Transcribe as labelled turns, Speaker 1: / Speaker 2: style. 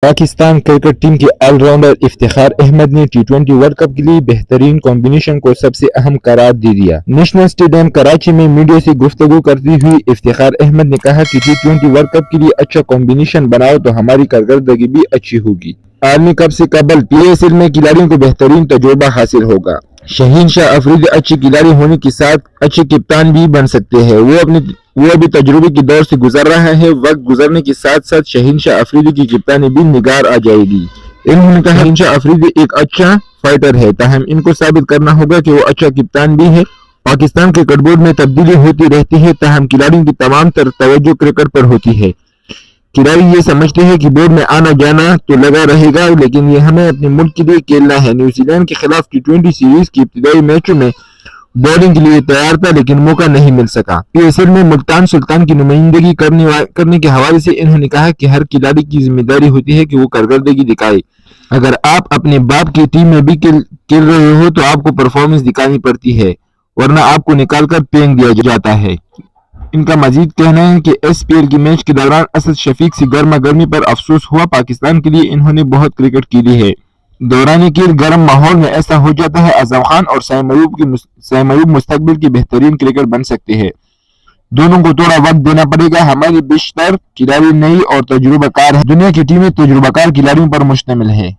Speaker 1: Pakistan cricket team کے all rounder Iftikhar Ahmad نے ٹی20 world cup کے لیے بہترین کمبینیشن کو سب سے اہم قرار دے دیا۔ نیشنل اسٹیڈیم کراچی میں میڈیا سے گفتگو کرتی ہوئی افتخار احمد نے کہا کہ ٹی20 ورلڈ کپ کے لیے اچھا کمبینیشن بناؤ تو ہماری کارکردگی بھی اچھی ہوگی۔ عالمی کپ سے قبل PSL میں کھلاڑیوں کو بہترین تجربہ حاصل ہوگا۔ شہین شاہ افریدی اچھے کھلاڑی ہونے کے ساتھ اچھے کپتان بھی بن سکتے ہیں۔ وہ ابھی تجربے کے دور سے گزر رہا ہے۔ وقت گزرنے کے ساتھ ساتھ شہین شاہ افریدی کی کپتانی بھی نگار آ جائے گی۔ انہوں نے کہا شہین شاہ افریدی ایک اچھا فائٹر ہے، تاہم ان کو ثابت کرنا ہوگا کہ وہ اچھا کپتان بھی ہے۔ پاکستان کرکٹ بورڈ میں تبدیلی ہوتی رہتی ہے، تاہم کھلاڑیوں کی تمام تر توجہ کرکٹ پر ہوتی ہے۔ کھلاڑی یہ سمجھتے ہیں کہ بورڈ میں آنا جانا تو لگا رہے گا، لیکن یہ ہمیں اپنے ملک کے لیے کھیلنا ہے۔ نیوزی لینڈ کے خلاف ٹی20 سیریز کے ابتدائی میچوں میں بولنگ کے لیے تیار تھا، لیکن موقع نہیں مل سکا۔ PSL میں ملتان سلطان کی نمائندگی کرنے کے حوالے سے انہوں نے کہا کہ ہر کھلاڑی کی ذمہ داری ہوتی ہے کہ وہ کارکردگی دکھائے۔ اگر آپ اپنے باپ کی ٹیم میں بھی کھیل رہے ہو تو آپ کو پرفارمنس دکھانی پڑتی ہے، ورنہ آپ کو نکال کر پھینک دیا جاتا ہے۔ ان کا مزید کہنا ہے کہ SPL کے میچ کے دوران اسد شفیق سے گرما گرمی پر افسوس ہوا۔ پاکستان کے لیے انہوں نے بہت کرکٹ کھیلی ہے۔ دوران کھیل گرم ماحول میں ایسا ہو جاتا ہے۔ اعظم خان اور سائیں میوب مستقبل کے بہترین کرکٹر بن سکتے ہیں۔ دونوں کو تھوڑا وقت دینا پڑے گا۔ ہماری بیشتر کھلاڑی نئی اور تجربہ کار ہیں۔ دنیا کی ٹیمیں تجربہ کار کھلاڑیوں پر مشتمل ہیں۔